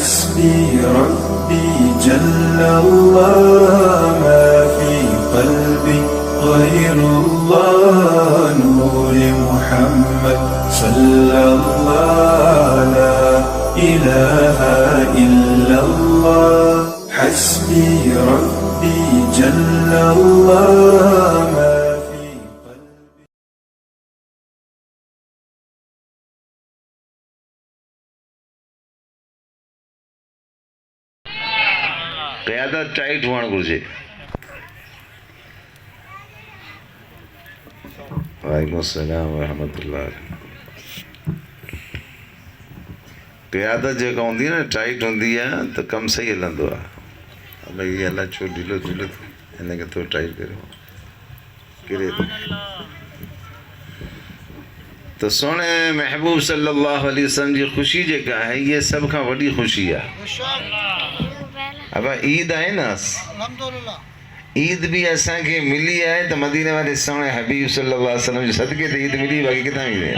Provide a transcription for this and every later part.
حسبي ربي جل الله ما في قلبي غير الله نور محمد صلى الله لا إله إلا الله حسبي ربي جل الله ما في قلبي. قیادت ٹائٹ ہونا گرجے. وعلیکم السلام ورحمۃ اللہ. قیادت جیکا ہوندی ہے نا ٹائٹ ہوندی ہے تو کم صحیح ہلندو ہے. بھئی یہ اللہ چھو ڈھیلو ڈھیلو انہیں کہ تو ٹائٹ کرو کرے تو سونے محبوب صلی اللہ علیہ وسلم جی خوشی جیکا ہے یہ سب کا وڈی خوشی ہے. اب عید آئے نا عید بھی ایسا کہ ملی ہے تو مدینے والے سونے حبیب صلی اللہ علیہ وسلم جو صدقے تے عید ملی باقی کتنا ملے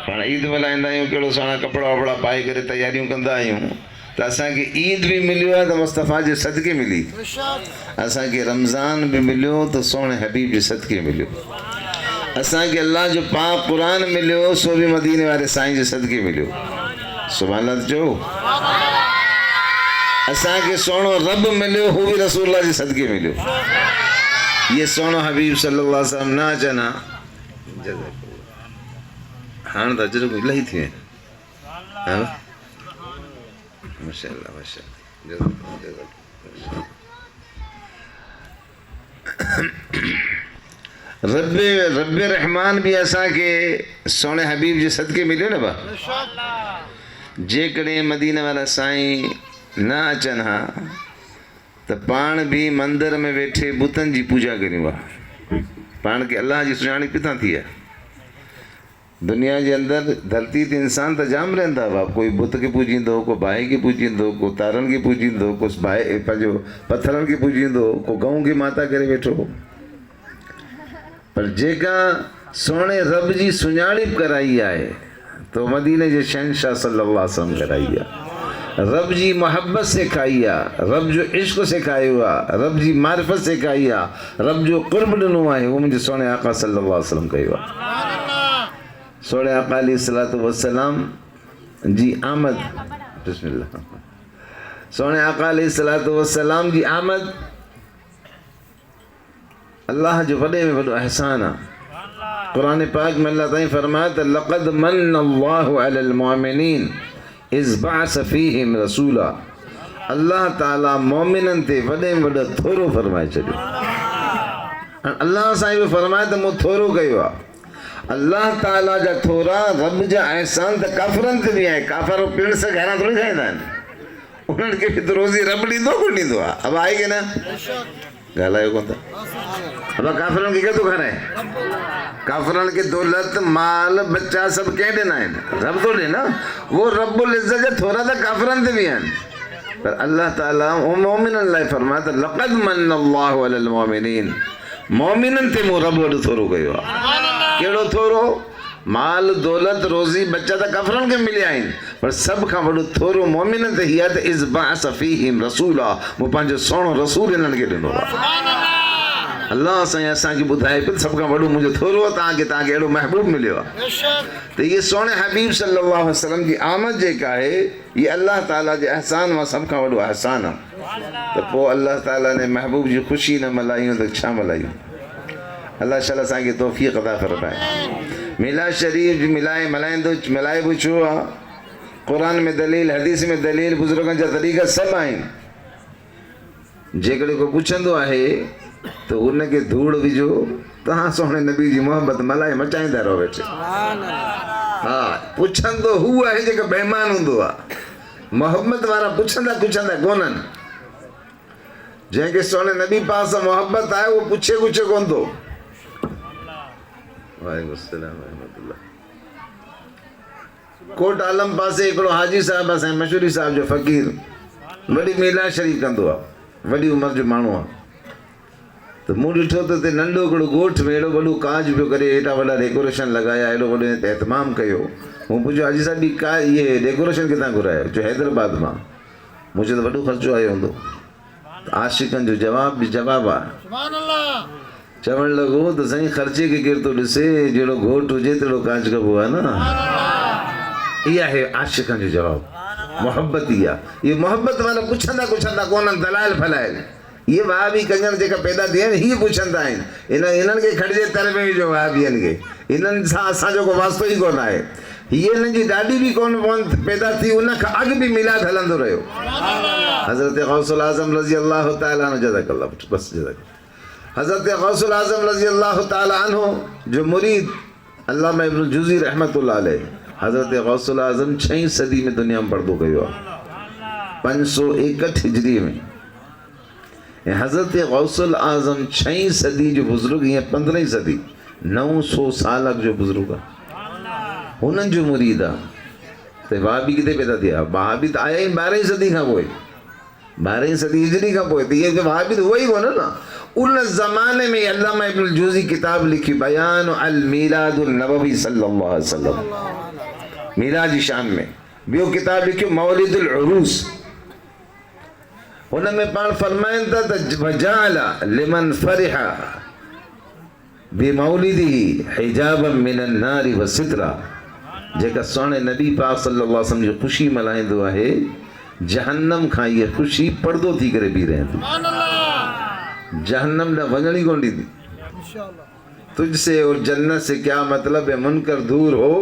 پانا عید ملائندہ آئیوں کیڑو سونا کپڑا وپڑا پائی کرے تیاریوں کندہ آئیوں تو ایسا کہ عید بھی ملیو ہے تو مصطفیٰ جو صدقے ملی. ایسا کہ رمضان بھی ملیو تو سونے حبیب جو صدقے ملیو. ایسا کہ اللہ جو پاک قرآن ملیو سو بھی مدینے والے سائیں جو صدقے ملیو. سبحان اللہ جو ایسا کہ سونو رب ملیو ہو بھی رسول اللہ جی صدقے ملیو. یہ سونو حبیب صلی اللہ علیہ وسلم نہ چنا ہاں دا جرگو اللہ ہی تھی ماشاءاللہ ماشاءاللہ. رب رحمان بھی ایسا کہ سونے حبیب جی صدقے ملیو نا با جے کڑے مدینہ والا سائیں نہ اچن ہاں تو پان بھی مندر میں بیٹھے بتن جی پوجا کریں پان کے اللہ جی سجانی کتنا تھی ہے. دنیا کے اندر دھرتی تے انسان تا جام رہندا وا کوئی بت کے پوجیندو کو باہے کے پوجیندو کو تارن کے پوجیندو کو باہے پنجو پتھرن کے پوجیندو کو گاؤں کی ماتا کرے بیٹھو پر جیکا سونے رب جی سنجاڑپ کرائی آئے تو مدینے جے شہنشاہ صلی اللہ علیہ وسلم کرائی آئے. رب جی محبت سے کھائیا رب جو عشق سے کھائے ہوا رب جی معرفت سے کھائیا رب جو قرب ڈنو آئے وہ مجھے سونے آقا صلی اللہ علیہ وسلم کہی ہوا. سونے آقا علیہ السلام جی آمد بسم اللہ سونے آقا علیہ السلام جی آمد اللہ جو بڑے میں بڑو احسانہ. قرآن پاک میں اللہ تعالیٰ فرماتا لقد من اللہ علی المؤمنین اذ بعث فیہم رسولا. اللہ تعالیٰ مومنن تے بڑے میں بڑا تھورو فرمائے چلو. اللہ صاحب فرمائے تو مو تھورو کہیوا اللہ تعالیٰ جا تھورا رب جا احسان تا کافرن تے بھی آئے. کافر پیڑ سے گھران تو نہیں کھائے دائیں انہوں نے کہ تو روزی رب لی دو کھڑنی دو اب آئے گے نا گالا ہے کون تھا اب کافرن کی کیا تو گھر ہے کافرن کی دولت مال بچہ سب کہیں دینا ہے رب تو لینا وہ رب العزت جا تھورا تا کافرن تے بھی آئے پر اللہ تعالیٰ مومن اللہ فرماتا لقد من اللہ علی المومنین مومنن تے مو رب وڈو تھورو گئی ہوا. کیڑو تھورو مال دولت روزی بچہ تا کفرن کے ملے آئین پر سب کا وڈو تھورو مومنن تے ہیا تے اذ بعث فیہم رسولا مو پانچو سونو رسول انہن کے دنو ہوا. اللہ سائیں ایسا کی بدھائے پر سب کا وڈو مجھے تھورو تاکہ ایڑو محبوب ملے ہوا. تو یہ سونے حبیب صلی اللہ علیہ وسلم کی آمد جے کا ہے یہ اللہ تعالیٰ جے احسان و سب کا وڈو احسان ہے. تو پو اللہ تعالیٰ نے محبوب جی خوشی نہ ملائیوں تو چھا ملائیوں. اللہ شاء سائیں کی توفیق عطا فرمائے. میلاد شریف جی ملائے بچو قرآن میں دلیل حدیث میں دلیل بزرگان جا طریقہ سب آئیں جیکڑے کو پوچھندو آئے تو انہیں کے دھوڑ بھی جو تہاں سونے نبی جی محبت ملائے مچائیں دا رو بیٹھے. ہاں پوچھندو ہوا ہے جے کہ بہمان ہندو محبت وارا پوچھندا کونن جن کے سونے نبی پاس محبت آئے وہ پوچھے کون دو. وعلیکم السلام ورحمۃ اللہ. کوٹ عالم پاسے ایکڑو حاجی صاحب اسیں مشہوری صاحب جو فقیر وڈی میلاد شریف کندو وڈی عمر جو مانو تو موں ڈٹھو تو تے ننڈو کڑو گوٹھ میں ایڑو وڈو کاج پہ کرے ایٹا وڈا ڈیکوریشن لگایا ایڑو وڈو اہتمام کیو ہوں پوچھو حاجی صاحب کا یہ ڈیکوریشن کتنا گھرایا جو حیدرآباد میں مجھے تو وڈو خرچو آयो ہوں عاشقن جو جواب بھی جواب آ چوڑ لگو تو سائیں خرچے کے گر تو ڈسے جڑو گھوٹ ہوجے تڑو کانچ کا بوا نا یہ ہے عاشقن جو جواب محبت یہ محبت والا پوچھندا کونن دلائل پھلائل یہ وہابی کنجر جے کا پیدا دیا یہ پوچھندا ہیں انہن کے کھڑجے تر میں جو وہابی ان کے انہن سا اسا جو کو واسطو ہی کون آئے یہ ان جی ڈاڈی بھی کون پیدا تھی ان کا اگ بھی میلاد ہلندو رہو حضرت غوث العظم رضی اللہ تعالیٰ عنہ جزاک اللہ بس جزاک اللہ حضرت غوث العظم رضی اللہ تعالیٰ عنہ جو مرید علامہ ابن الجوزی رحمت اللہ علیہ حضرت غوث العظم 6 صدی میں دنیا میں پردو گئیو 561 ہجری میں حضرت غوث العظم 6 صدی جو بزرگ ہیں 15 صدی 900 سال جو بزرگ انہن جو مرید تو وہابی کتے پیدا دیا وہابی تو آیا ہی 12 صدی کا ہوئے 12 صدی ہجری کا ہوئے تو یہ وہابی تو وہی ہونا نا ان زمانے میں علامہ ابن الجوزی کتاب لکھی بیان المیلاد النبوی صلی اللہ علیہ وسلم میلاد شان میں بیو کتاب لکھی مولد العروس انہوں میں پان فرمائن تھا وجعل لمن فرح بمولدی حجابا من النار وسترا جے کا سونے نبی پاک صلی اللہ علیہ وسلم جو خوشی ملائیں دعا ہے جہنم کھائی ہے خوشی پردو تھی کرے بھی رہے تھی جہنم نہ وجنی کون دی تھی تجھ سے اور جنت سے کیا مطلب ہے منکر دور ہو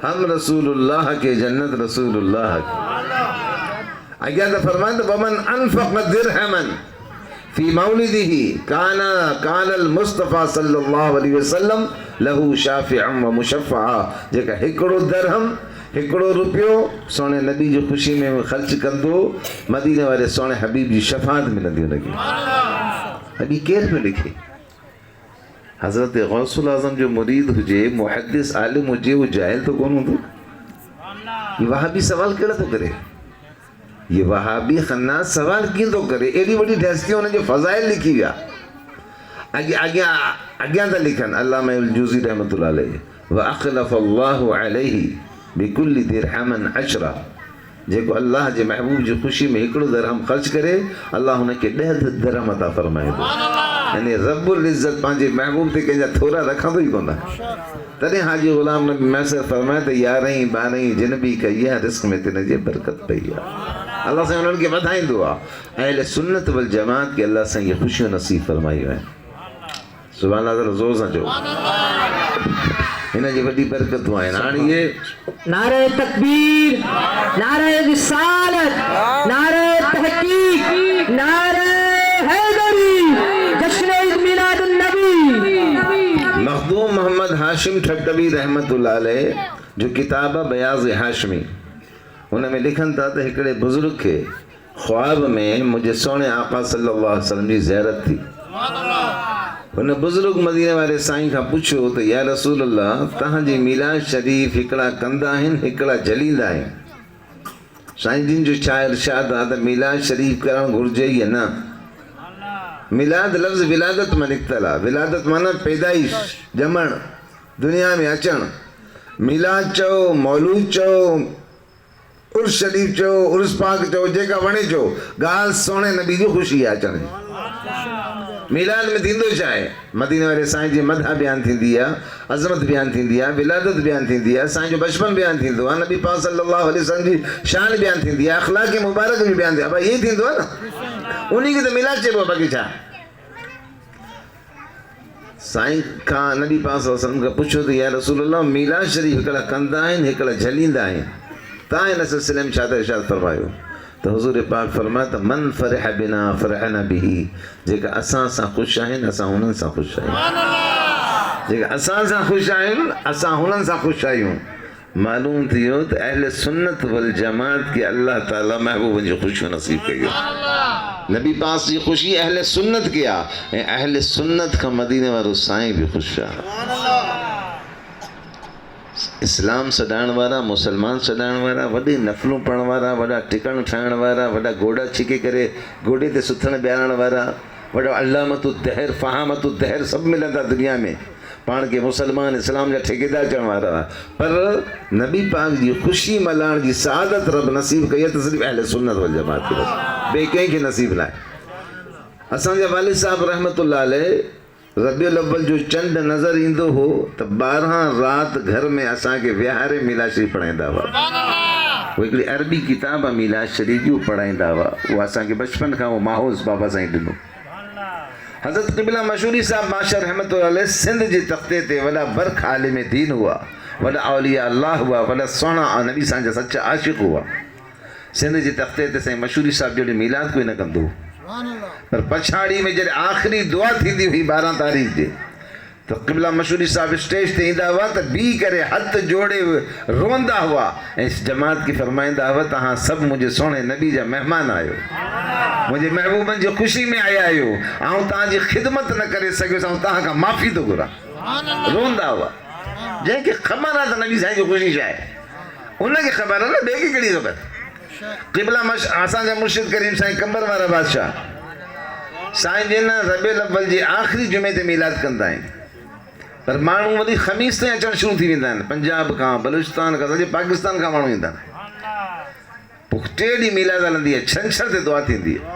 ہم رسول اللہ کے جنت رسول اللہ کے اگیا تو فرمائیں تو ومن انفق درہمن فی مولدہ کان المصطفیٰ صلی اللہ علیہ وسلم لہو شافعا و مشفعا جے کا ہکڑو درہم ہکڑو روپیو سونے نبی جو خوشی میں خرچ کر دو مدینے والے سونے حبیب جی شفاعت ملندی لگی ابھی کیر میں لکھے حضرت غوث العظم جو مرید ہوجے محدث عالم ہوجے وہ جاہل تو کون ہوں یہ وہابی سوال کیڑا تو کرے یہ وہابی خناس سوال کی تو کرے ایڈی بڑی ڈھیستی ہونے جو فضائل لکھی گیا اگیاں تھا لکھن علامہ الجوزی رحمت اللہ علیہ وَأَخْلَفَ اللَّهُ عَلَيْهِ بِكُلِّ دِرْحَمًا عَشْرًا جے کو اللہ جے محبوب جو خوشی میں ہکڑو درہم خرچ کرے اللہ انہیں کے 10 درہم عطا فرمائے دو یعنی رب العزت پانچے محبوب تے کہیں جا تھوڑا رکھا تو ہی کون دا تنے حاجی غلام نبی محسر فرمائے تو 11 12 جنبی کا یہ رزق میں تنے جے برکت پہیا اللہ سے انہوں کے بدھائیں دعا اہل سنت والجماعت کے اللہ سے یہ خوشی و نصیب فرمائی ہوئے سبحان اللہ ذرا زور سا جو انہیں جو بڑی برکت ہوئے نانی یہ نعرہ تکبیر نعرہ رسالت نعرہ تحقیق نعرہ حیدری جشن عید میلاد النبی مخدوم محمد ہاشم ٹھٹوی رحمت اللہ علیہ جو کتابہ بیاض ہاشمی انہیں میں لکھن تھا تو ایکڑے بزرگ کے خواب میں مجھے سونے آقا صلی اللہ علیہ وسلم کی زیارت تھی انہیں بزرگ مدینہ والے سائیں کا پوچھو تو یا رسول اللہ تہاں جی میلاد شریف ہکڑا کندہ ہیں ہکڑا جلیندہ ہیں سائیں جن جو چاہ ارشاد آتا میلاد شریف کرن گھرجے یا نا میلاد لفظ ولادت میں نکتلا ولادت مانا پیدائش جمن دنیا میں اچن میلاد چو مولود چو عرس شریف چو عرس پاک چو جے کا ونے چو گال سونے نبی جو خوشی آچن میلاد میں دیندو چاہے مدینہ والے سائیں جی مدھا بیان تھی دیا عظمت بیان تھی دیا ولادت بیان تھی دیا سائیں جو بچپن بیان تھی دو نبی پاک صلی اللہ علیہ وسلم جی شان بیان تھی دیا اخلاق مبارک بھی بیان دیا اب یہ تھی دو نا انہی کی تو میلاد چاہے وہ باقی چاہ سائیں کا نبی پاک صلی اللہ علیہ وسلم کا پوچھو تو یا رسول اللہ میلاد شریف ہکڑا کندہ ہیں ہکڑا جلیندہ ہیں تائیں نسل سلم چاہتا ارشاد فرمائیو تو حضور پاک فرماتا من فرح بنا فرحنا بھی جے کہ اساں سا خوش آئین اساں ہنن سا خوش آئین جے کہ اساں سا خوش آئین اساں ہنن سا خوش آئین معلوم تھیو تو اہل سنت والجماعت کی اللہ تعالیٰ محبوب جو خوشی نصیب کریو نبی پاس یہ خوشی اہل سنت کیا اہل سنت کا مدینہ والو سائیں بھی خوش آئین اسلام سڈائن والا مسلمان سڈائن والا وڈی نفلوں پڑھن والا وڈا ٹکن ٹھائن والا وڈا گوڑا چھکے کرے گوڑے تے ستھن بیانن والا وڈا علامت الدہر فہامت الدہر سب ملندا دنیا میں पाण के मुसलमान इस्लाम जा ठेकेदार चवण वारा हुआ, पर नबी पाक जी ख़ुशी मल्हाइण जी सआदत रब नसीब कई त सिर्फ़ु अहले सुन्नत वल जमात खे बस, ॿिए कंहिंखे नसीब न आहे। असांजा वालिद साहब रहमतुल्लाह अलैह रबियुल अव्वल जो चंड नज़र ईंदो हो त 12 रात घर में असांखे विहारे मीलाद शरीफ़ पढ़ाईंदा हुआ। वो हिकिड़ी अरबी किताब आहे मीलाद शरीफ़ जी, पढ़ाईंदा हुआ। उहा असांखे बचपन खां उहो माहौल बाबा साईं ॾिनो। हज़रत क़िबला मशहूरी साहब माशा रहमतुल्लाह अलैह सिंध जे तख़्ते ते वॾा बरख आलिम दीन हुआ, वॾा औलिया अल्लाह हुआ, वॾा सुहिणा नबी साईं जा सचा आशिक़ हुआ। सिंध जे तख़्ते ते साईं मशहूरी साहब जॾहिं मीलाद कोई न कंदो, पर पछाड़ी में जॾहिं आख़िरी दुआ थींदी हुई 12 तारीख़ जे, तो क़िबला मशहूरी साहब स्टेज ते ईंदा हुआ त बीह करे हथ जोड़े रोंदा हुआ ऐं जमात खे फरमाईंदा हुआ, तव्हां सभु मुंहिंजे सुहिणे नबी जा महिमान आहियो, मुंहिंजे महबूबनि जी ख़ुशी में आया आहियो, ऐं तव्हांजी ख़िदमत न करे सघियुसि, ऐं तव्हां खां माफ़ी थो घुरां। रोंदा हुआ। जंहिंखे ख़बर आहे त नबी साईं जो ख़ुशी छा आहे, उनखे ख़बर आहे न, ॿिए खे कहिड़ी ख़बर। क़िबला असांजा मुर्शिद करीम साईं कंबर वारा बादशाह साईं जिन रबियुल अव्वल जी आख़िरी जुमे ते मीलाद कंदा आहिनि, पर माण्हू वरी ख़मीस ते अचणु शुरू थी वेंदा आहिनि, पंजाब खां, बलूचिस्तान खां, सॼे पाकिस्तान खां माण्हू ईंदा आहिनि। पोइ 3 ॾींहं मीलाद हलंदी आहे, छंछर ते दुआ थींदी आहे।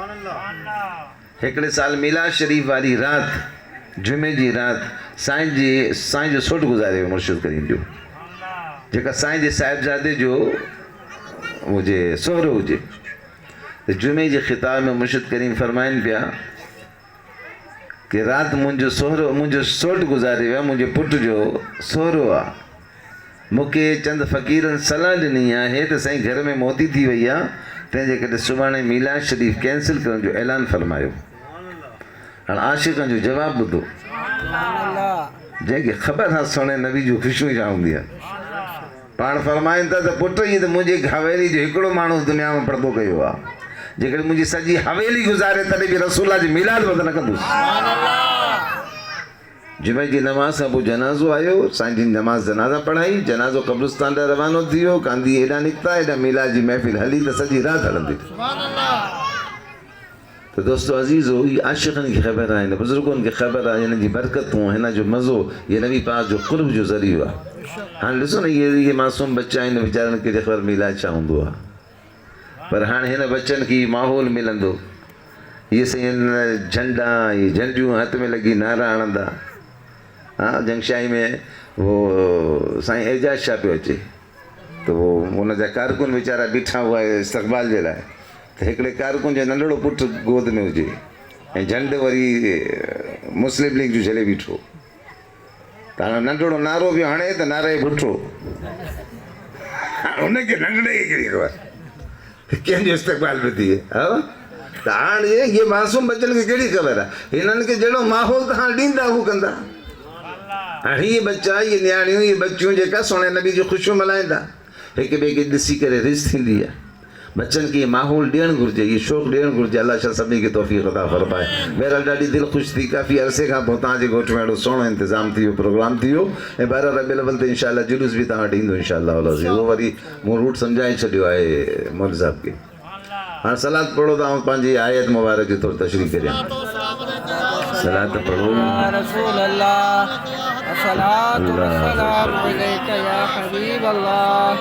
हिकिड़े साल मीलाद शरीफ़ वारी राति, जुमे जी राति साईं जो सोट गुज़ारे मुर्शिद करीम जो, जेका साईं जे साहिबजादे जो हुजे सोहरो हुजे। त जुमे जे ख़िताब में मुर्शिद करीम फरमाइनि पिया कि राति मुंहिंजो सोट गुज़ारे वियो, मुंहिंजे पुट जो सोहरो आहे, मूंखे चंद फ़क़ीरनि सलाह ॾिनी आहे त साईं घर में मौती थी वई आहे, तंहिंजे करे सुभाणे मीलाद शरीफ़ कैंसिल करण जो ऐलान फरमायो। हाणे आशिक़नि जो जवाबु ॿुधो, जंहिंखे ख़बर आहे सुहिणे नबी जूं ख़ुशियूं छा हूंदी आहे। पाण फरमाइनि था त पुट ईअं त मुंहिंजी हवेली जो हिकिड़ो माण्हू दुनिया में पर्दो कयो आहे, जेकॾहिं मुंहिंजी सॼी हवेली गुज़ारे तॾहिं बि रसूल जी मीलाद बि न कंदुसि। जुमे जी नमाज़ खां पोइ जनाज़ो आयो, साईं जी नमाज़ जनाज़ा पढ़ाई, जनाज़ो कब्रिस्तान ॾांहुं रवानो थी वियो, कांदी हेॾां निकिता, हेॾां मीलाद जी महफ़िल हली त सॼी राति हलंदी। त दोस्तो अज़ीज़ो, इहे आशिक़नि खे ख़बर आहे, हिन बुज़ुर्गनि खे ख़बर आहे, हिन जी बरकतूं, हिन जो मज़ो, इहे नबी पाक जो क़ुर्ब जो ज़रियो आहे। हाणे ॾिसो न, इहे मासूम बच्चा आहिनि, वीचारनि खे ख़बर मीलाद छा हूंदो आहे, पर हाणे हिन बच्चनि खे माहौल मिलंदो, इहे साईं झंडा, इहे झंडियूं हथ में लॻी नारा हणंदा। हाँ, जंगशाही में वो साईं एजाज शाह पियो अचे, तो वो उनजा कारकुन वीचारा बीठा हुआ इस्तक़बाल जे लाइ, त हिकिड़े कारकुन जो नंढड़ो पुटु गोद में हुजे ऐं झंडि वरी मुस्लिम लीग जो झले बीठो, त हाणे नंढड़ो नारो पियो हणे त नारे पुठो, उनखे नंढड़े खे कहिड़ी ख़बर कंहिंजो इस्तक़बाल पियो थिए। हा, त हाणे इहे मासूम बचनि खे कहिड़ी ख़बर आहे, हिननि खे जहिड़ो माहौल त हाणे ॾींदा हू कंदा। हाणे इहे बच्चा, इहे नियाणियूं, इहे बच्चियूं जेका सुहिणे नबी जी ख़ुशियूं मल्हाईंदा, हिक ॿिए खे ॾिसी करे रिस थींदी आहे। बच्चनि खे इहे माहौल ॾियणु घुरिजे, इहे शौक़ु ॾियणु घुरिजे। अलाह छा सभिनी खे तौफ़ीक़ अता फ़रमाए। बहरहाल ॾाढी दिलि ख़ुशि थी, काफ़ी अरसे खां पोइ तव्हांजे ॻोठ में अहिड़ो सुहिणो इंतिज़ाम थी वियो, प्रोग्राम थी वियो, ऐं 12 रबियुल अव्वल ते इंशाअल्लाह जुलूस बि तव्हां वटि ईंदो इंशाअल्लाह। उहो वरी मूं रूट सम्झाए छॾियो आहे मौलवी साहब खे। हाणे सलात पढ़ो त आउं पंहिंजी आयत मुबारक जे तौरु तशरीफ़ करियां। सलात पढ़ो। रसूल अल्लाह, अस्सलातु वस्सलामु अलैका या हबीब अल्लाह।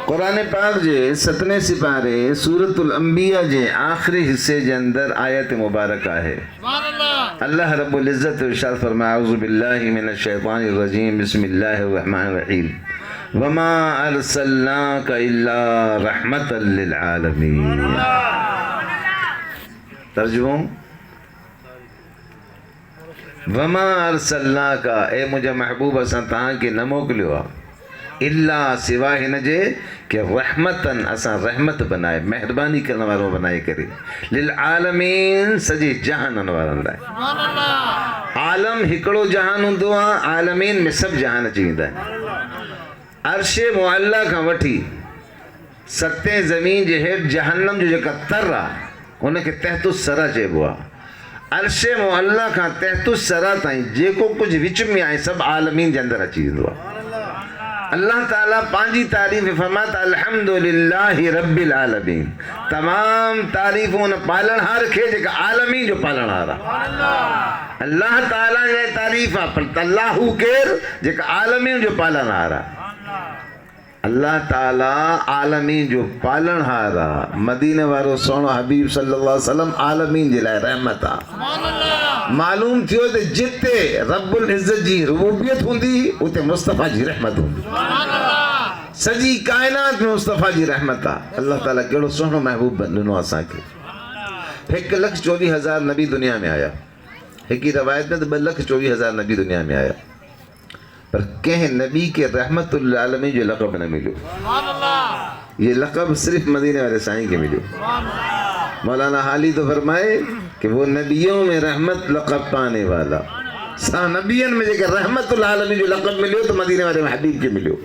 कुरान पाक जे 7वें सिपारे सूरतुल अंबिया जे आख़िरी हिस्से जे अंदर आयत मुबारक आहे। अल्लाह रब्बुल इज़्ज़त इरशाद फरमाया, अऊज़ु बिल्लाहि मिनश शैतानिर रजीम, बिस्मिल्लाहिर रहमानिर रहीम, वमा अरसलनाका इल्ला रहमतल लिल आलमीन। तर्जुमो, वमा अरसलनाका, ए मुंहिंजा महबूब असां तव्हांखे न मोकिलियो आहे, इल्ला सिवा हिन जे कि रहमतन, असां रहमत बनाए, महिरबानी करण वारो बनाए करे, लिल आलमीन, सॼे जहाननि वारनि लाइ। आलम हिकिड़ो जहान हूंदो आहे, आलमीन में सभु जहान अची वेंदा आहिनि। अर्शे मुअल्ला खां वठी सतें ज़मीन जे हेठि जहन्नम जो जेका तर आहे, उनखे तहतुस सरा चइबो आहे। अर्शे मुअल्ला खां तहतुस सरा ताईं जेको कुझु विच में आहे, सभु आलमीन जे अंदरि अची वेंदो आहे। اللہ تعالیٰ پانچی تعریف فرماتا الحمدللہ رب العالمین، تمام تعریفوں نے پالن ہار کھے جے کا عالمین جو پالن ہارا اللہ تعالیٰ نے تعریف پر اللہ کیر جے کا عالمین جو پالن ہارا اللہ تعالیٰ عالمین جو پالن ہارا مدینہ وارو سونو حبیب صلی اللہ علیہ وسلم عالمین جلائے رحمت معلوم تھیو تے جتے رب العزت جی ربوبیت ہوندی اتے مصطفیٰ جی رحمت ہوندی سجی کائنات میں مصطفیٰ جی رحمت اللہ تعالیٰ کیڑو سونو محبوب بننو آسان کے 1,24,000 نبی دنیا میں آیا ایک روایت میں 2,24,000 نبی دنیا میں آیا پر کہیں نبی کے رحمت العالمین جو لقب نہ ملو یہ لقب صرف مدینہ والے سائیں کے ملو مولانا حالی تو فرمائے کہ وہ نبیوں میں رحمت لقب پانے والا نبیوں میں جے رحمت العالمین جو لقب ملو تو مدینہ والے حبیب کے ملو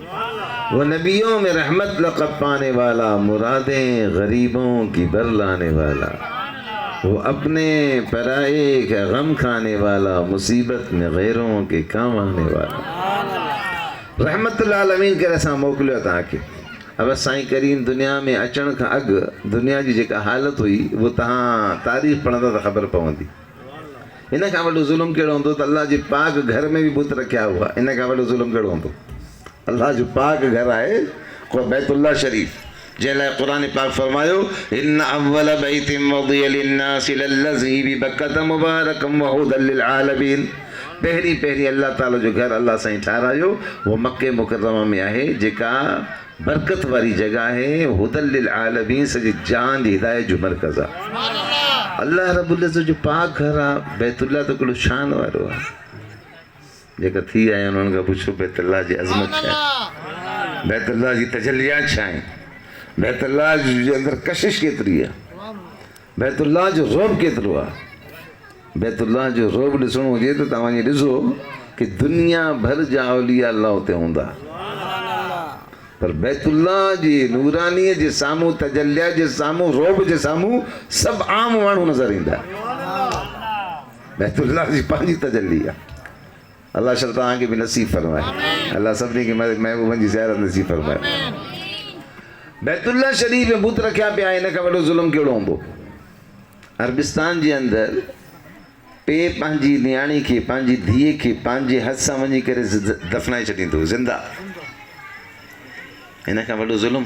وہ نبیوں میں رحمت لقب پانے والا مرادیں غریبوں کی بر لانے والا وہ اپنے پرائے کا غم کھانے والا مصیبت میں غیروں کے کام آنے والا رحمت العالمین کے رسا موکلیو تھا کہ اب سائیں کریم دنیا میں اچن کا اگ دنیا جی جیکا حالت ہوئی وہ تہاں تاریخ پڑھتا تھا خبر پوندی انہیں کا وڈو ظلم کیڑو ہوندو تو اللہ جی پاک گھر میں بھی بت رکھیا ہوا انہیں کا وڈو ظلم کیڑو ہوندو اللہ جو پاک گھر آئے بیت اللہ شریف جیلائے قرآن پاک فرمایو ان اول بیت وضع للناس للذی ببکۃ مبارکا وہدی للعالمین پہری اللہ تعالیٰ جو گھر اللہ سائیں ٹھہرایو وہ مکہ مکرمہ میں آئے جکا برکت والی جگہ ہے ہدی للعالمین سجی جان دی ہدایت جو مرکز اللہ رب العزت جو پاک گھر بیت اللہ تو کلو شان وارو جکا تھی آئے انہوں نے پوچھو بیت اللہ جی عظمت چھائیں بیت اللہ جی تجلیات چھائیں بیت اللہ جو اندر کشش کیتری ہے بیت اللہ جو روب کیترو ہے بیت اللہ جو روب ڈسنو ہوجے تو تمہیں ڈسو کہ دنیا بھر جا اولیاء اللہ ہوتے ہوندا پر بیت اللہ جی نورانی جی سامو تجلیہ جی سامو روب جی سامو سب عام وانو نظر ایندا بیت اللہ جی پانچی تجلیہ اللہ شرطان کے بھی نصیب فرمائے اللہ سب نے کہ محبوبن جی زیارت نصیب فرمائے بیت اللہ شریف میں بت رکھیا پہ آئے کا وڈو ظلم کیڑو ہوندو عربستان جی اندر پے پانجی نیاणी کے پانجی دھیے کے پانجے حد سا ونجی کرے دفنائے چھڑیں تو زندہ انہیں کا وڈو ظلم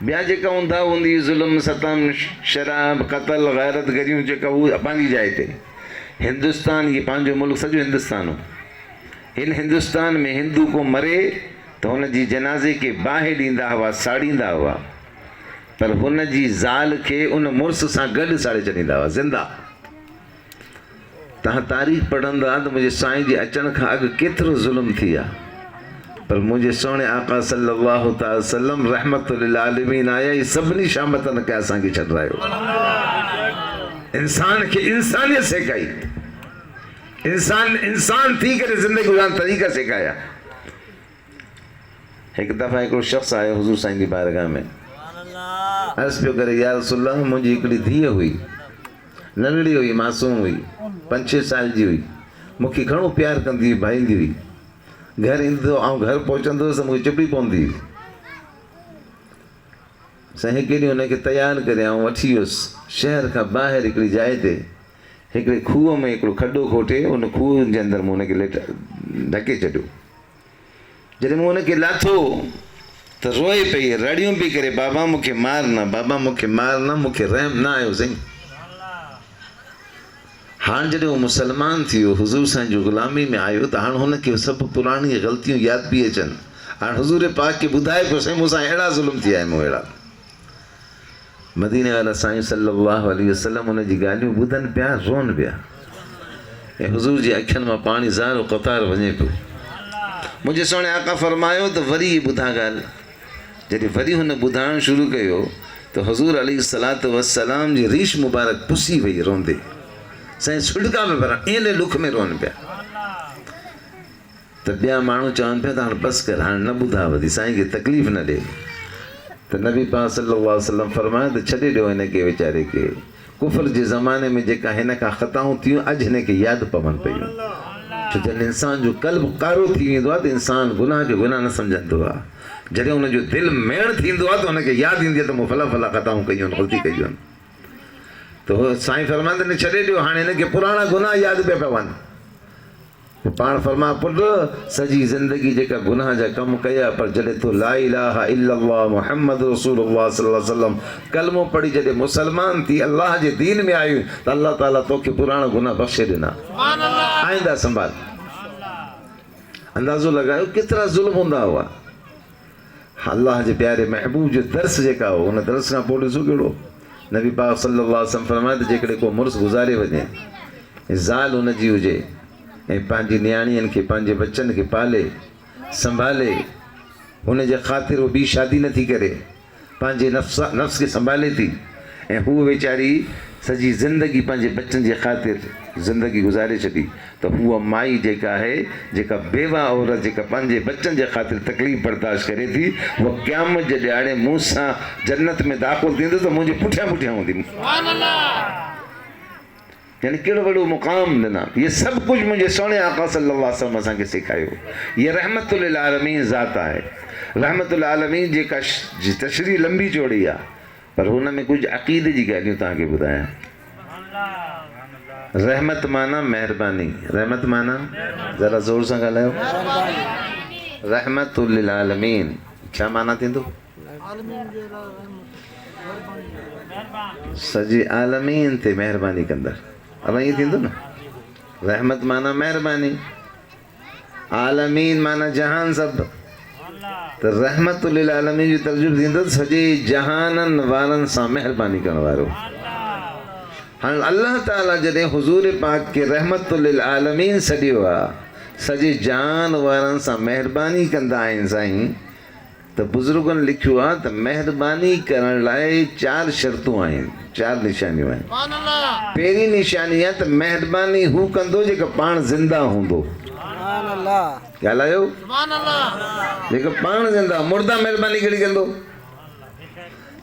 بیا جیکا ہوندا ہوندی ظلم ستم شراب قتل غیرت گریوں جیکا وہ پانجی جائے تھے ہندوستان یہ پانجو ملک سجو ہندوستانوں ان ہندوستان میں ہندو کو مرے تو ان جی جنازے کے باہے ڈیندا ہوا ساڑیندا ہوا پر ان جی زال کے ان مرس ساں گڈ ساڑے چڑیندا ہوا زندہ تہاں تاریخ پڑھندا تو مجھے سائیں جی اچن کھا اگ کیترو ظلم تھیا پر مجھے سونے آقا صلی اللہ تعالی وسلم رحمت للعالمین آیا یہ سبنی شامتن کے آسان کی چھڑ رہے ہو انسان کے انسانیت سے کئی انسان تھی کر زندگی گزارن طریقہ سکھایا ایک دفعہ ایک شخص آیا حضور سائیں کی بارگاہ میں عرض پہ کرے یا رسول اللہ مجھے ایکڑی دھی ہوئی ننڑی ہوئی معصوم ہوئی 5-6 سال جی ہوئی مکھی گھنو پیار کندی ہوئی بھائیندی ہوئی گھر ایندو آؤں گھر پہنچندو سے مجھے چپڑی پوندی ہوئی سہیں کیڑی انہیں کہ تیار کرے آؤں وٹھی اس شہر کا باہر ایکڑی جائے تے ایکڑے کھوہ میں ایکڑو کھڈو کھوٹے ان کھوہ جے اندر مونہ کے لیٹا ڈھکے چڑھو جڏहिं मूं हुनखे लाथो त रोए पई रड़ियूं पई करे बाबा मूंखे मार न मूंखे रहम न आयो साईं हाणे जॾहिं उहो मुसलमान थियो हुज़ूर साईं जो ग़ुलामी में आयो त हाणे हुनखे सभु पुराणी ग़लतियूं यादि पई अचनि हाणे हुज़ूर पाक खे ॿुधाए पियो साईं मूंसां अहिड़ा ज़ुल्म थी आया मूं अहिड़ा मदीने वाला साईं सल्लल्लाहु अलैहि वसल्लम हुन जी ॻाल्हियूं ॿुधनि पिया रोन पिया ऐं हुज़ूर जी अखियुनि मां पाणी ज़ारो क़तार वञे पियो मुझे सोने आका फरमायो तो वरी ॿुधा ॻाल्हि जॾहिं वरी हुन ॿुधाइणु शुरू कयो तो हज़ूर अलैहिस्सलातु वस्सलाम जी रीश मुबारक पुसी वई रोंदे साईं सुॾका में भरा इन ॾुख में रोन पिया त ॿिया माण्हू चवनि पिया त हाणे बसि कर हाणे न ॿुधा वधी साईं खे तकलीफ़ न ॾे त नबी पाक सल्लल्लाहु अलैहि वसल्लम फरमायो त छॾे ॾियो हिनखे वीचारे खे कुफर जे ज़माने में जेका हिन खां ख़ताऊं थियूं अॼु हिनखे यादि पवनि पयूं تو جب انسان جو قلب قارو تھی ویندو आहे त इंसान गुनाह जो गुनाह न सम्झंदो आहे जॾहिं हुन जो दिलि मेण थींदो आहे त हुनखे यादि ईंदी आहे त मूं फला फला ख़ताऊं कयूं आहिनि ग़लती कयूं आहिनि त उहो साईं फरमाईंदा आहिनि छॾे ॾियो हाणे हिनखे पुराणा गुनाह यादि पिया पवनि पाण फरमा पुट सॼी ज़िंदगी जेका गुनाह जा कम कया पर जॾहिं तूं ला इलाहा इल्लल्लाह मुहम्मद रसूलुल्लाह सल्लल्लाहु अलैहि वसल्लम कलमो पढ़ी जॾहिं मुसलमान थी अल्लाह जे दीन में आयूं त अल्लाह ताला तोखे पुराणा गुनाह बख़्शे ॾिना आईंदा संभाल अंदाज़ो लॻायो केतिरा ज़ुल्म हूंदा हुआ अल्लाह जे प्यारे महबूब जो दर्स जेका हो उन दर्स खां पोइ ॾिसो कहिड़ो नबी पाक सल्लल्लाहु अलैहि वसल्लम फरमाए त जेकॾहिं को मुड़ुसु गुज़ारे वञे ज़ाल हुनजी हुजे ऐं पंहिंजी नियाणियुनि खे पंहिंजे बच्चनि खे पाले संभाले हुन जे ख़ातिर उहो ॿी शादी नथी करे पंहिंजे नफ़्स खे संभाले थी ऐं हू वीचारी सॼी ज़िंदगी पंहिंजे बच्चनि जे ख़ातिर ज़िंदगी गुज़ारे छॾी त हूअ माई जेका आहे जेका बेवा औरत जेका पंहिंजे बच्चनि जे ख़ातिर तकलीफ़ बर्दाश्त करे थी उहा क़यामत जे ॾियारे मूं सां जन्नत में दाख़िल थींदो त मुंहिंजे पुठियां पुठियां हूंदी यानी कहिड़ो वॾो मुक़ाम ॾिना इहे सभु कुझु मुंहिंजे सुहिणे आका सल्लल्लाहु अलैहि वसल्लम असांखे सेखारियो हीअ रहमतुल आलमीन ज़ात आहे रहमतुल आलमीन जेका तशरीह लंबी चौड़ी आहे पर हुन में कुझु अक़ीदे जी ॻाल्हियूं तव्हांखे ॿुधायां रहमत माना महिरबानी रहमत माना ज़रा ज़ोर सां ॻाल्हायो रहमतुल आलमीन छा माना थींदो सॼे आलमीन ते महिरबानी कंदड़ अब ईअं थींदो न रहमत माना महिरबानी आलमीन माना जहान सभु त रहमतुल आलमीन जो तर्जुमो थींदो सॼे जहाननि वारनि सां महिरबानी करण वारो हाणे अल्लाह ताला जॾहिं हुज़ूर पाक खे रहमतुल आलमीन सॾियो आहे सॼे जहान वारनि सां महिरबानी कंदा आहिनि साईं त बुज़ुर्गनि लिखियो आहे त महिरबानी करण लाइ 4 शर्तूं आहिनि 4 निशानियूं आहिनि पहिरीं निशानी आहे त महिरबानी हू कंदो जेको पाण ज़िंदा हूंदो ॻाल्हायो जेको पाण ज़िंदा मुर्दा महिरबानी कहिड़ी कंदो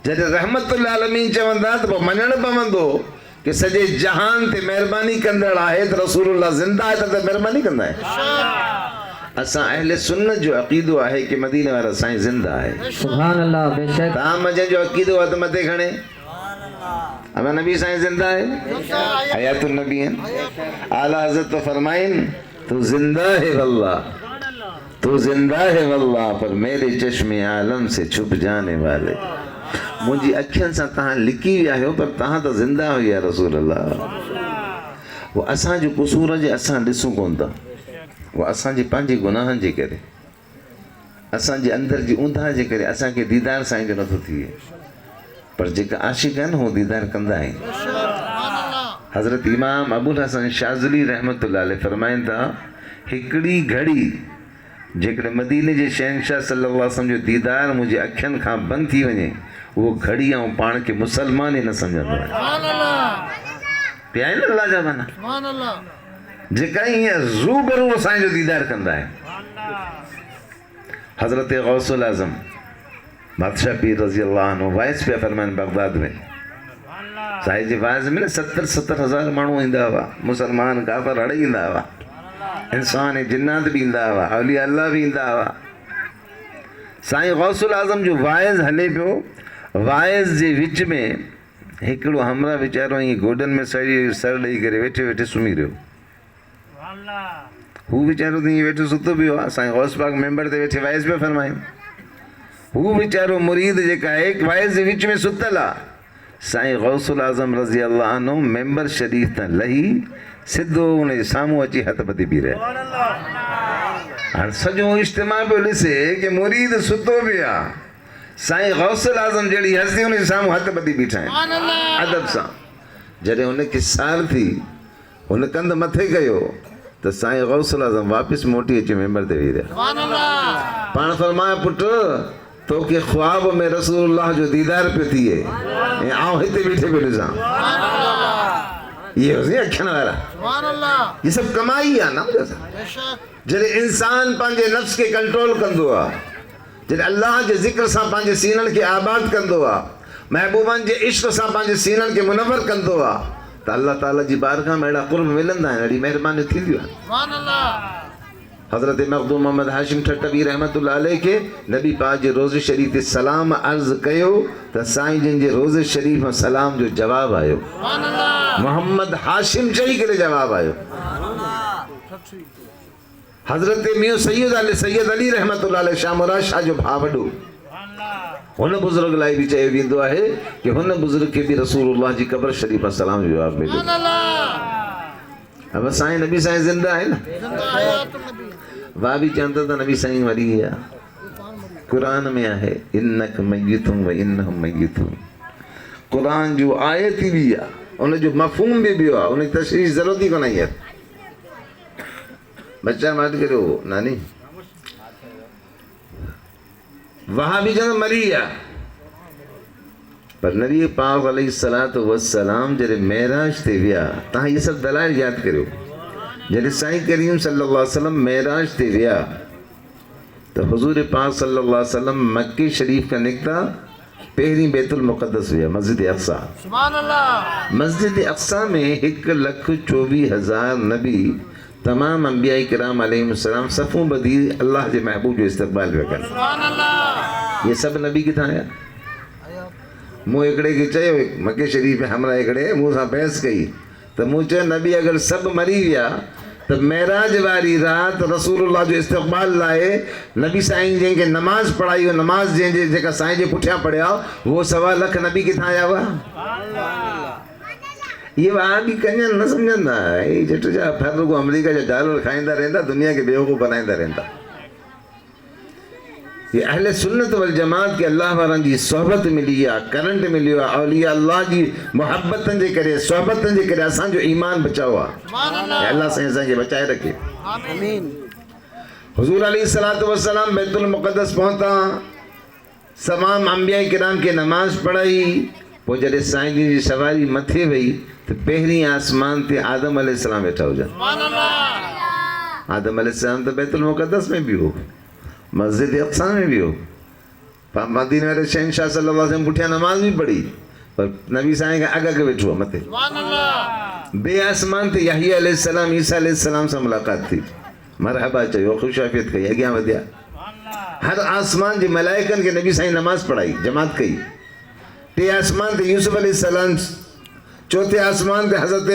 जॾहिं रहमतुल आलमीन चवंदा त पोइ मञणु पवंदो कि सॼे जहान ते महिरबानी कंदड़ आहे त रसूलुल्लाह ज़िंदा आहे त महिरबानी कंदा आहिनि असां अहले सुन्नत जो अक़ीदो आहे कि मदीने वारा साईं ज़िंदा आहे सुभान अल्लाह बेशक तव्हां मजन जो अक़ीदो आहे त मथे खणे अमा नबी साईं ज़िंदा आहे हयातुन नबी आला हज़रत तो फरमाइन तू जिंदा है वल्लाह तू जिंदा है वल्लाह पर मेरे चश्मे आलम से छुप जाने वाले मुंहिंजी अखियुनि सां तव्हां लिकी विया आहियो पर तव्हां त ज़िंदा हो या रसूल अल्लाह वो असांजो क़सूर जे असां ॾिसूं कोन था वो असांजे पंहिंजे गुनाहनि जे करे असांजे अंदरि जी ऊंधा जे करे असांखे दीदार साईं जो नथो थिए पर जेका आशिक़ आहिनि हू दीदार कंदा आहिनि हज़रत इमाम अबुल हसन शाज़ली रहमतुल्लाह अलैह फरमाइनि था हिकिड़ी घड़ी जेकॾहिं मदीने जे शहंशाह सल्लल्लाहु अलैहि वसल्लम जो दीदार मुंहिंजे अखियुनि खां बंदि थी वञे उहो घड़ी ऐं पाण खे मुसलमान ई न सम्झंदो आहे पिया आहिनि अल्लाह जा माना जेका ईअं रूबरू असांजो दीदार कंदा आहिनि हज़रत गौसुल आज़म बादशाह पीर रज़ी अल्लाह अन्हु वाइस पिया फरमाइनि बगदाद में साईं जे वाइस में 70 हज़ार माण्हू ईंदा हुआ मुसलमान काफ़र हड़ ईंदा हुआ इंसान जिन्नात भी ईंदा हुआ औलिया अल्लाह भी ईंदा हुआ साईं गौसुल आज़म जो वाइज़ हले पियो वाइज़ जे विच में हिकिड़ो हमरा वीचारो ईअं गोॾनि में सर ॾेई करे वेठे वेठे सुम्ही रहियो हू वीचारो त ईअं वेठो सुतो पियो आहे साईं गौस पाक मेंबर ते वेठे वाइज़ पिया फरमाइनि हू वीचारो मुरीद जेका आहे वाइज़ जे विच में सुतल आहे साईं गौसुल आज़म रज़ी अल्लाह अन्हु मेंबर शरीफ़ तां लही सिधो उन जे साम्हूं अची हथ ॿधी बीह रहिया हाणे सॼो इज्तिमा पियो ॾिसे कि मुरीद सुतो पियो आहे साईं गौसुल आज़म जहिड़ी हस्ती हुन जे साम्हूं हथ ॿधी बीठा आहिनि अदब सां जॾहिं हुनखे सार थी हुन कंध मथे कयो त साईं गौसुल आज़म वापसि मोटी अची मेंबर ते वेही रहिया पाण फरमाया पुटु तोखे ख्वाब में रसूलुल्लाह जो दीदार पियो थिए ऐं आउं हिते बीठे पियो ॾिसां ये हुजे अखियुनि वारा ये सभु कमाई आहे न जॾहिं इंसान पंहिंजे नफ़्स खे कंट्रोल कंदो आहे जॾहिं अल्लाह जे ज़िक्र सां पंहिंजे सीननि खे आबाद कंदो आहे महबूबनि जे इश्क सां पंहिंजे सीननि खे मुनवर कंदो आहे त अल्लाह ताला जी बारगाह में अहिड़ा कुर्ब मिलंदा आहिनि, अहिड़ी महिरबानियूं थींदियूं आहिनि। हज़रत मखदूम मोहम्मद हाशिम ठटवी रहमतुल्लाह अलैह खे नबी पाक जे रोज़े शरीफ़ ते सलाम अर्ज़ कयो त साईं जिन जे रोज़े शरीफ़ में सलाम जो जवाब आयो, मोहम्मद हाशिम चई करे जवाब आयो। हज़रत मियों सैयद अली रहमतुल्लाह अलैह शाह मुराद शाह जो भाउ वॾो, हुन बुज़ुर्ग लाइ बि चयो वेंदो आहे कि हुन बुज़ुर्ग खे बि रसूलुल्लाह जी क़ब्र शरीफ़ सलाम जो जवाब मिलियो। अब साईं नबी साईं ज़िंदा आहे न, वाह बि चवनि था त नबी साईं वरी आहे। क़ुरान में आहे इन्नक मय्यतुन व इन्नहुम मय्यतून, क़ुरान जो आयत ई बि आहे, उन जो मफ़हूम बि ॿियो आहे, उन जी तशरीह ज़रूरत ई कोन आहे। बच्चा माट करो नानी, वहाँ भी जब मरी आ, पर नबी पाक अलैहिस्सलातु वस्सलाम जॾहिं मेराज ते विया, तव्हां इहे सभु दलाइल यादि करियो। जॾहिं साईं करीम सल्लल्लाहु अलैहि वसल्लम मेराज ते विया त हुज़ूर पाक सल्लल्लाहु अलैहि वसल्लम मक्के शरीफ़ खां निकिता, पहिरीं बैतुल मुक़द्दस विया, मस्जिद अक़सा। मस्जिद अक़सा में 1,24,000 नबी तमाम अंबिया किराम अलैहिस्सलाम सफ़ूं ॿधी अल्लाह जे महबूब जो इस्तक़बाल पिया कनि। ये सभु नबी किथां आया? मूं हिकिड़े खे चयो, मके शरीफ़ में हमरा हिकिड़े मूं सां बहस कई त मूं चयो नबी अगरि सभु मरी विया त मेराज वारी राति रसूलुल्लाह जो इस्तक़बाल लाइ नबी साईं जंहिंखे नमाज़ पढ़ाई, नमाज़ जंहिंजे जेका साईं जे पुठियां पढ़िया, उहो 1.25 लख नबी किथां आया हुआ? ये वहाँ भी कन्या न समझंदा, ये झट जा फिर रुगो अमेरिका जा डॉलर खाईंदा रहंदा, दुनिया के बेवकूफ़ बनाईंदा रहंदा। ये अहले सुन्नत वल जमात के अल्लाह वारनि जी सोहबत मिली आहे, करंट मिलियो आहे, औलिया अल्लाह जी मोहब्बतनि जे करे, सोहबतनि जे करे असांजो ईमान बचाओ आहे। अल्लाह साईं असांखे बचाए रखे। आमीन। हुज़ूर अलैहिस्सलातु वस्सलाम बैतुल मुक़द्दस पहुता, तमाम अंबिया किराम के नमाज पढ़ाई, पोइ जॾहिं साईं जी सवारी मथे वई त पहिरीं आसमान ते आदम अलैहिस्सलाम वेठा हुजनि। आदम अलैहिस्सलाम त बैतुल मुक़द्दस में बि हो, मस्जिद अक़सा में भी हो, मदीने वाले शहंशाह सल्लल्लाहु अलैहि वसल्लम पुठियां नमाज भी पढ़ी, पर नबी साईं खां अॻु वेठो आहे मथे। बे आसमान ते याहिया अलैहिस्सलाम ईसा अलैहिस्सलाम सां मुलाक़ात थी, मरहबा चयो, ख़ुशाफ़ियत कई, अॻियां वधिया। हर आसमान जे मलाइकनि खे नबी साईं नमाज पढ़ाई, जमात कई। टे आसमान ते यूसुफ अलैहिस्सलाम, चौथे आसमान ते हज़रत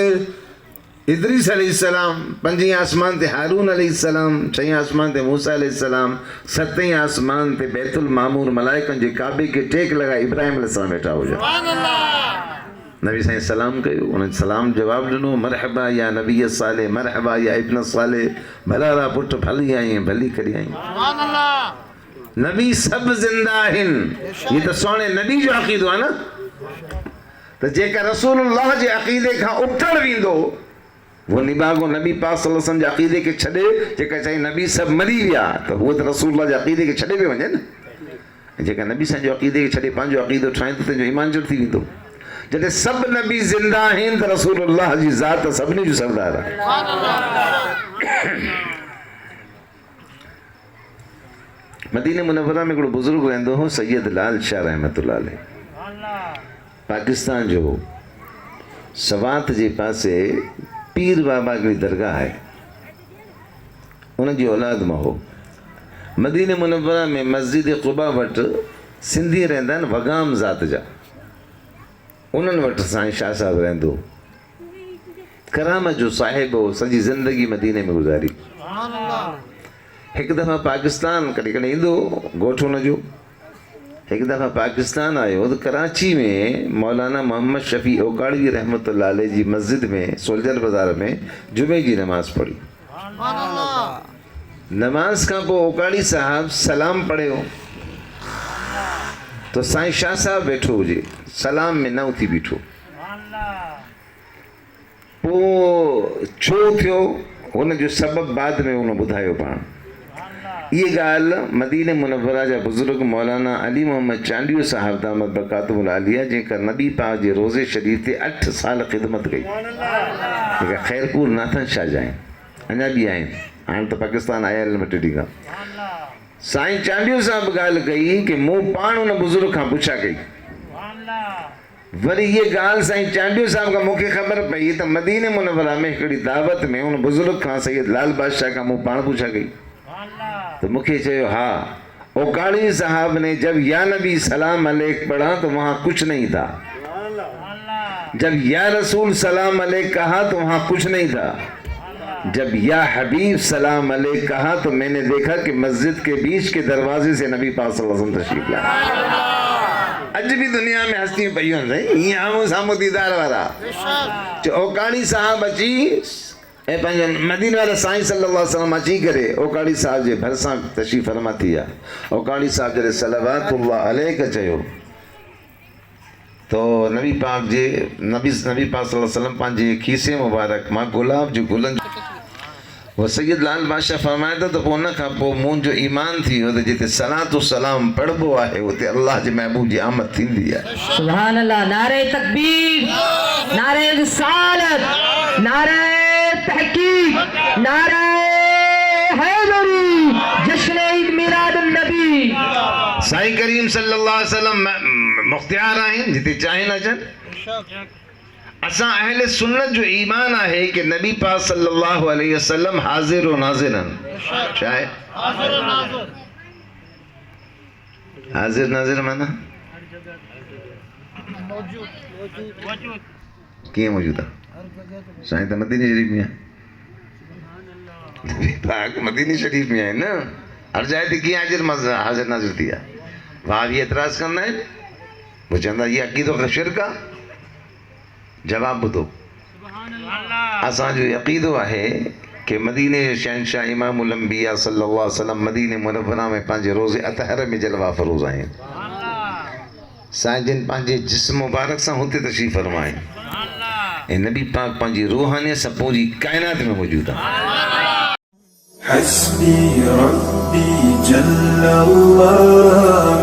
इदरीस अलैहिस्सलाम, पंजी आसमान ते हारून अलैहिस्सलाम, छहीं आसमान ते मूसा अलैहिस्सलाम, सतें आसमान ते बैतुल मामूर मलाइकनि जे काबे खे टेक लॻाए इब्राहिम अलैहिस्सलाम वेठा हुजनि। नबी साईं सलाम कयो, उन्हनि सलाम जवाब ॾिनो, मरहबा या नबी साले, मरहबा या इब्न साले, भला पुट भली आहीं, भली खड़ी आहीं। नबी सभु ज़िंदा आहिनि, ये त सोणे नबी जो अक़ीदो आहे न, त जेका रसूलुल्लाह जे अक़ीदे खां उथण वेंदो वो निबागो नबी पाक सल्लल्लाहु अलैहि वसल्लम जे अक़ीदे खे छॾे, जेका चई नबी सभु मरी विया त उहो त रसूलुल्लाह जे अक़ीदे खे छॾे पियो वञे न। जेका नबी साईं जो अक़ीदे खे छॾे पंहिंजो अक़ीदो ठाहे त तुंहिंजो ईमान जड़ थी वेंदो। जॾहिं सभु नबी ज़िंदा आहिनि त रसूलुल्लाह जी ज़ात सभिनी जो सरदार आहे। मदीने मुनव्वरा में हिकिड़ो बुज़ुर्ग रहंदो हो, सैयद लाल शाह रहमतुल्लाह अलैह, पाकिस्तान जो हो। सवात जे पासे पीर बाबा की दरगाह है, उनकी औलाद में हो। मदीने मुनव्वरा में मस्जिद क़ुबा वट सिंधी रहंदा आहिनि, वगाम ज़ात जा, उन्हनि वटि साईं शाह साहिब रहंदो। करामत जो साहिब हो, सॼी ज़िंदगी मदीने में गुज़ारी। हिकु दफ़ा पाकिस्तान कॾहिं कॾहिं ईंदो ॻोठु हुनजो, हिकु दफ़ा पाकिस्तान आयो त कराची में मौलाना मोहम्मद शफ़ी ओकाड़वी रहमतुल्लाह अलैह जी मस्जिद में सोल्जर बाज़ार में जुमे जी नमाज़ पढ़ी। नमाज खां पोइ ओकाड़ी साहब सलाम पढ़ियो तो साईं शाह साहब वेठो हुजे, सलाम में न उथी बीठो। पोइ छो थियो हुनजो सबबु बाद में हुन ॿुधायो पाण। ये ॻाल्हि मदीने मुनव्वरा जा बुज़ुर्ग मौलाना अली मोहम्मद चांडियो साहब दामद बरकातुहुल आलिया, जंहिंका नबी पाक जे रोज़े शरीफ़ ते 8 साल ख़िदमत कई, जेका ख़ैरपुर नाथन शाह जा आहिनि, अञा बि आहिनि, हाणे त पाकिस्तान आया आहिनि ॿ टे ॾींहं खां। साईं चांडियो साहब ॻाल्हि कई कि मूं पाण हुन बुज़ुर्ग खां पुछा कई वरी ये ॻाल्हि साईं चांडियो साहब खां मूंखे ख़बर पई त मदीने मुनव्वरा में हिकिड़ी दावत में उन बुज़ुर्ग खां सैयद लाल बादशाह खां मूं पाण पूछा कई तो मुझे चयो हाँ ओकाड़ी साहब ने जब या नबी सलाम अलैक पढ़ा तो वहाँ कुछ नहीं था, जब या रसूल सलाम अलैक कहा तो वहाँ कुछ नहीं था, जब या हबीब सलाम अलैक कहा तो मैंने देखा कि मस्जिद के बीच के दरवाजे से नबी पाक सल्लल्लाहु अलैहि वसल्लम तशरीफ लाए। अज भी दुनिया में हस्तियों पईयूं आहिनि ईअं आम्हूं साम्हूं दीदार वारा ओकाड़ी साहब अची ऐं पंहिंजे मदीने वारे साईं सल्लल्लाहु अलैहि वसल्लम अची करे ओकाड़ी साहब जे भरिसां तशरीफ़ फरमा थी आहे। ओकाड़ी साहब जॾहिं सलवातुल्लाह अलैक चयो तो नबी पाक पाक सल्लल्लाहु अलैहि वसल्लम पंहिंजे खीसे मुबारक मां गुलाब जो गुलनि वो सैयद लाल बादशाह फरमाए थो त पोइ उन खां पोइ मुंहिंजो ईमान थी वियो त जिते सलातो सलाम पढ़बो आहे उते अल्लाह जे महबूब जी आमद थींदी आहे। सुभान अल्लाह। नारे तकबीर, नारे रिसालत, नारे तहकीक, नारे हैदरी, जश्न ईद मिलाद नबी। साईं करीम सल्लल्लाहु अलैहि वसल्लम मुख्तियार आहिनि जिते चाहिनि अचनि। असां अहले सुन्नत जो ईमान आहे कि नबी पाक सल्लल्लाहु अलैहि वसल्लम हाजिर व नाज़िर आहिनि। छा आहे हाजिर नाज़िर माना कीअं मौजूद आहे? साईं त मदीने शरीफ में आहे, नबी पाक मदीने शरीफ में आहे न, हर जाइ ते कीअं हाजिर नाज़िर थी आहे? वहाबी एतराज़ कंदा आहिनि, वो चवंदा ये अक़ीदो का शिरक आहे। जवाब ॿुधो, असांजो अक़ीदो आहे कि मदीने शहनशाह इमामुल अंबिया सल्लल्लाहु अलैहि वसल्लम मदीने मुनव्वरा में पंहिंजे रोज़े अतहर में जलवा फरोज़ आहिनि। साईं जिन पंहिंजे जिस्म मुबारक सां हुते तशरीफ़ फरमा आहिनि ऐं नबी पाक पंहिंजी रूहानियत सां पूरी काइनात में मौजूद आहे। हस्बी रब्बी जल्लल्लाह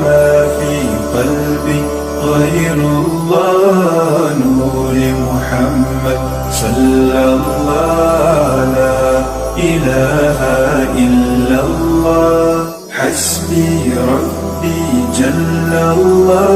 मा फी क़ल्बी गैरुल्लाह नूर मुहम्मद सल्लल्लाह ला इलाहा इल्लल्लाह। हस्बी रब्बी जल्लल्लाह